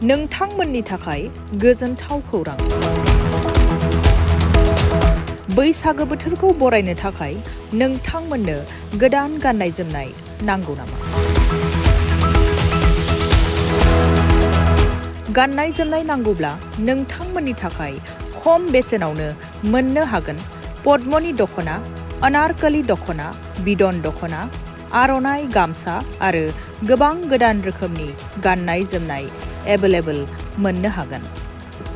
नोंथांमोननि थाखाय गोजोनथाव खौरां। बैसागो बोथोरखौ बरायनो थाखाय नोंथांमोननो गोदान गाननाय जोमनाय नांगौ नामा? गाननाय जोमनाय नांगौब्ला नोंथांमोननि थाखाय खम बेसेनावनो मोननो हागोन पद्मनि दख'ना, अनारकली दख'ना, बिदन दख'ना, आर'नाइ गामसा आरो गोबां गोदान रोखोमनि गाननाय जोमनाय एभेलेबल मोननो हागोन।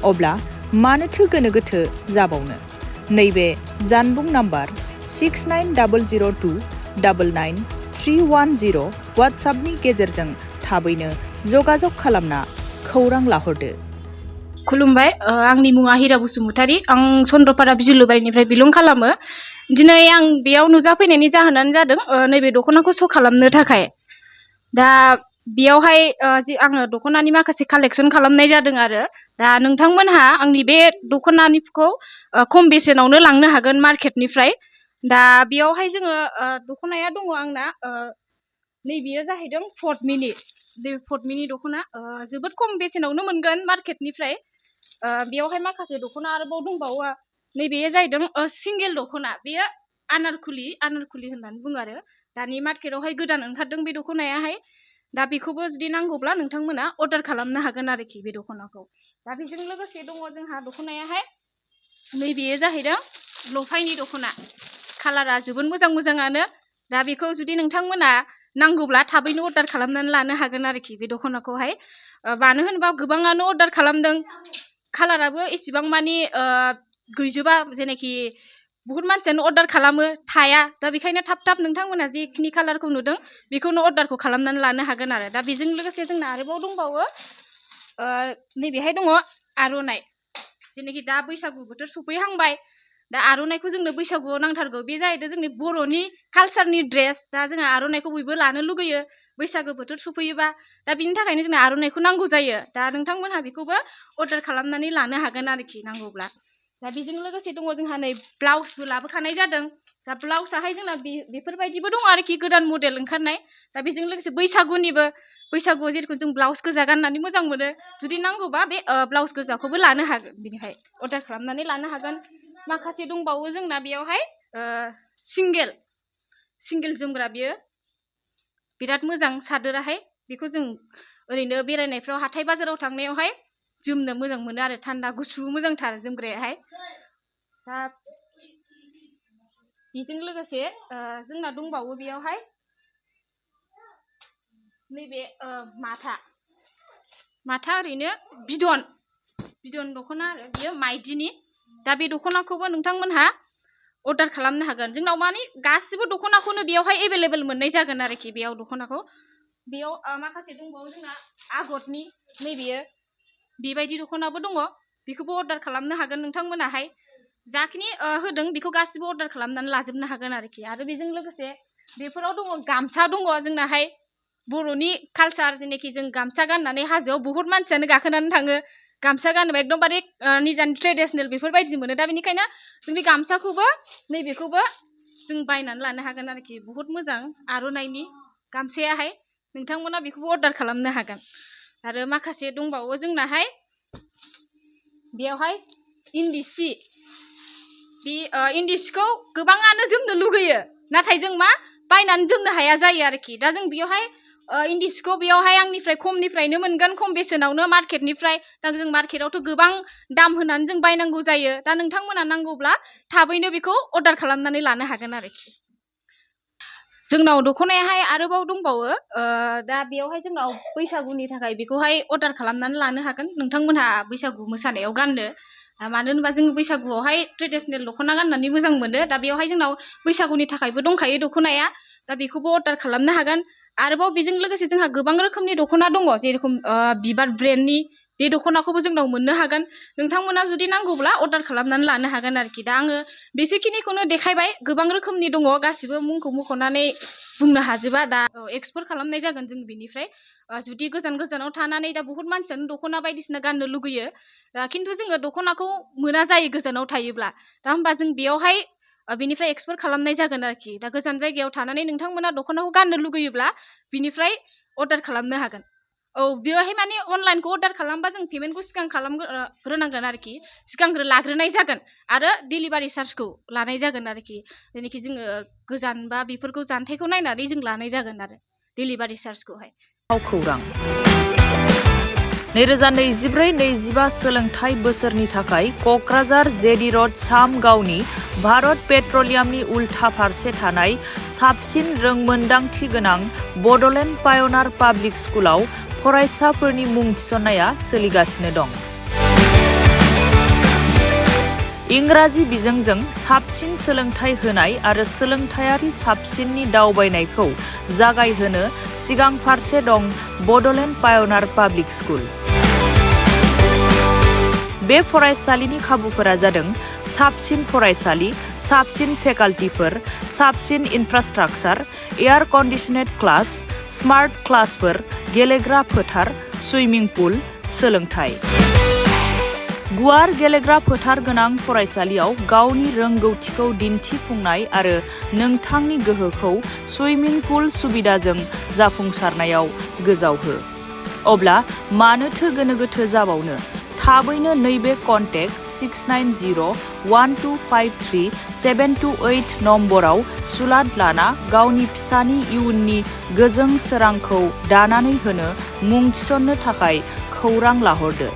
अब्ला मानोथो गोनो गोथो जाबावनो? नैबे जानबुं नाम्बार 6902999310 वाट्सएपनि गेजेरजों थाबैनो जगाजग खालामना खौरां लाहरदो। खुलुमबाय, आंनि मुङा हिरा बसुमतारी। आं चन्द्रपारा बिजुलुबारिनिफ्राय बिलं खालामो। दिनै आं बेयाव नुजाफैनायनि जाहोनानो जादों नैबे दख'नाखौ श' खालामनो थाखाय। दा बेयावहाय आङो दख'नानि माखासे कालेक्सन खालामनाय जादों आरो दा नोंथांमोनहा आंनि बे दख'नानिखौ खम बेसेनावनो लांनो हागोन मार्केटनिफ्राय। दा बेयावहाय जोङो दख'नाया दङ आंना नैबेयो जाहैदों पद्मिनि दख'ना जोबोद खम बेसेनावनो मोनगोन मार्केटनिफ्राय। बेयावहाय माखासे दख'ना आरोबाव दंबावो। नैबेयो जाहैदों सिंगेल दख'ना, बेयो आनारकुलि होननानै बुङो आरो दानि मार्केटआवहाय गोदान ओंखारदों बे दख'नायाहाय। दा बेखौबो जुदि नांगौब्ला नोंथांमोना अर्डार खालामनो हागोन आरोखि बे दख'नाखौ। दा बेजों लोगोसे दङ जोंहा दख'नायाहाय नैबेयो जाहैदों लफायनि दख'ना, कालारा जोबोद मोजाङानो। दा बेखौ जुदि नोंथांमोना नांगौब्ला थाबैनो अर्डार खालामनानै लानो हागोन आरोखि बे दख'नाखौहाय। मानो होनोबा गोबाङानो अर्डार खालामदों, कालाराबो एसेबां मानि गैजोबा, जेनाखि बुहुत मानसियानो अर्डार खालामो थाया। दा बेखायनो थाब नोंथांमोना जेखिनि कालारखौ नुदों बेखौनो अर्डारखौ खालामनानै लानो हागोन आरो। दा बेजों लोगोसे जोंना आरोबाव दंबावो, नैबेहाय दङ आर'नाइ। जेनाखि दा बैसागु बोथोर सफैहांबाय, दा आर'नाइखौ जोंनो बैसागुआव नांथारगौ। बे जाहैदों जोंनि बर'नि कालसारनि ड्रेस। दा जोंहा आर'नाइखौ बयबो लानो लुगैयो बैसागु बोथोर सफैयोबा। दा बिनि थाखायनो जोंना आर'नाइखौ नांगौ जायो। दा नोंथांमोनहा बेखौबो अर्डार खालामनानै लानो हागोन आरोखि नांगौब्ला। दा बेजों लोगोसे दङ जोंहा नै ब्लाउसबो लाबोखानाय जादों। दा ब्लाउसाहाय जोंना बेफोरबायदिबो दङ आरोखि गोदान मडेल ओंखारनाय। दा बेजों लोगोसे बैसागुआव जेरखम जों ब्लाउस गोजा गाननानै मोजां मोनो, जुदि नांगौबा बे ब्लाउस गोजाखौबो लानो हागोन, बिनिफ्राय अर्डार खालामनानै लानो हागोन। माखासे दंबावो जोंना बेयावहाय सिंगेल जोमग्रा, बियो बिराद मोजां सादोराहाय। बेखौ जों ओरैनो बेरायनायफ्राव हाथाय बाजाराव थांनायावहाय जोमनो मोजां मोनो आरो थान्दा गुसु मोजांथार जोमग्रायाहाय। दा बेजों लोगोसे जोंना दंबावो बेयावहाय नैबे माथा ओरैनो बिदन दख'ना आरो बियो माइदिनि। दा बे दख'नाखौबो नोंथांमोनहा अर्डार खालामनो हागोन। जोंनाव माने गासिबो दख'नाखौनो बेयावहाय एभेलेबेल मोननाय जागोन आरोखि बेयाव दख'नाखौ। बेयाव माखासे दंबावो जोंना आगरनि, नैबेयो बेबायदि दख'नाबो दङ, बेखौबो अर्डार खालामनो हागोन नोंथांमोनाहाय। जाखिनि होदों बेखौ गासिबो अर्डार खालामनानै लाजोबनो हागोन आरोखि। आरो बेजों लोगोसे बेफोराव दङ गामसा दङ जोंनाहाय, बर'नि कालसार। जेनाखि जों गामसा गाननानै हाजोआव बुहुत मानसियानो गाखोनानै थाङो। गामसा गानोबा एकदमबारे निजानि ट्रेडिसनेल बेफोरबायदि मोनो। दा बेनिखायनो जों बे गामसाखौबो नैबेखौबो जों बायनानै लानो हागोन आरोखि। बुहुत मोजां आर'नाइनि गामसायाहाय, नोंथांमोना बेखौबो अर्डार खालामनो हागोन। आरो माखासे दंबावो जोंनाहाय बेयावहाय इन्दि सि। बे इन्दि सिखौ गोबाङानो जोमनो लुगैयो, नाथाय जों बायनानै जोमनो हाया जायो आरोखि। दा जों बेयावहाय इन्दि सिखौ बेयावहाय आंनिफ्राय खमनिफ्रायनो मोनगोन, खम बेसेनावनो मार्केटनिफ्राय। दा जों मार्केटआवथ' गोबां दाम होनानै जों बायनांगौ जायो। दा नोंथांमोना नांगौब्ला थाबैनो बेखौ अर्डार खालामनानै लानो हागोन आरोखि। जोंनाव दख'नायाहाय आरोबाव दंबावो। दा बेयावहाय जोंनाव बैसागुनि थाखाय बेखौहाय अर्डार खालामनानै लानो हागोन नोंथांमोनहा बैसागु मोसानायाव गाननो। मानो होनोबा जोङो बैसागुआवहाय ट्रेडिसनेल दख'ना गाननानै मोजां मोनो। दा बेयावहाय जोंनाव बैसागुनि थाखायबो दंखायो दख'नाया। दा बेखौबो अर्डार खालामनो हागोन। आरोबाव बेजों लोगोसे जोंहा गोबां रोखोमनि दख'ना दङ, जेरेखम बिबार ब्रेन्डनि बे दख'नाखौबो जोंनाव मोननो हागोन। नोंथांमोना जुदि नांगौब्ला अर्डार खालामनानै लानो हागोन आरोखि। दा आङो बेसेखिनिखौनो देखायबाय, गोबां रोखोमनि दङ, गासिबो मुंखौ मख'नानै बुंनो हाजोबा। दा एक्सपोर्ट खालामनाय जागोन जों बिनिफ्राय। जुदि गोजानाव थानानै दा बुहुत मानसियानो दख'ना बायदिसिना गाननो लुगैयो, खिन्थु जोङो दख'नाखौ मोना जायो गोजानाव थायोब्ला। दा होमबा जों बेयावहाय बिनिफ्राय एक्सपोर्ट खालामनाय जागोन आरोखि। दा गोजान जायगायाव थानानै नोंथांमोना दख'नाखौ गाननो लुगैयोब्ला बिनिफ्राय अर्डार खालामनो हागोन। औ बेवहाय माने अनलाइनखौ अर्डार खालामबा जों पेमेन्टखौ सिगां खालामग्रोनांगोन आरोखि सिगांग्रो लाग्रोनाय जागोन आरो डेलिभारि चार्जखौ लानाय जागोन आरोखि जेनेखि जोङो गोजान बा बेफोरखौ जानथायखौ नायनानै जों लानाय जागोन आरो डेलिभारि चार्जखौहाय खौरां 2024-25 सोलोंथाइ बोसोरनि थाखाय क'क्राझार जेडि र'ड सामगावनि भारत पेट्रलियामनि उल्था फारसे थानाय साबसिन रोंमोन्दांथि गोनां बड'लेण्ड पाय'नार पाब्लिक स्कुलाव फरायसाफोरनि मुं थिसननाया सोलिगासिनो दं। इंराजि बिजोंजों साबसिन सोलोंथाइ होनाय आरो सोलोंथायारि साबसिननि दावबायनायखौ जागायहोनो सिगां फारसे दं बड'लेण्ड पाय'नार पाब्लिक स्कुल। बे फरायसालिनि खाबुफोरा जादों साबसिन फरायसालि, साबसिन फेकाल्टिफोर, साबसिन इनफ्रास्ट्राक्चार, एयार कन्डिशनेड क्लास, स्मार्ट क्लासफोर, गेलेग्रा फोथार, सुइमिं पुल, सोलोंथाइ। गुवार गेलेग्रा फोथार गोनां फरायसालियाव गावनि रोंगौथिखौ दिन्थिफुंनाय आरो नोंथांनि गोहोखौ सुइमिं पुल सुबिदाजों जाफुंसारनायाव गोजावहो। अब्ला मानोथो गोनो गोथो जाबावनो? थाबैनो नैबे कन्टेक्ट 6901253728 नम्बराव सुलाद लाना गावनि फिसानि इयुननि गोजों सोरांखौ दानानै होनो मुं थिसननो थाखाय खौरां लाहरदो।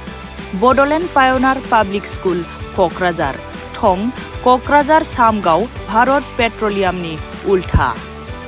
बड'लेण्ड पाय'नार पाब्लिक स्कुल क'क्राझार, थं क'क्राझार सामगाव भारत पेट्रलियामनि उल्था।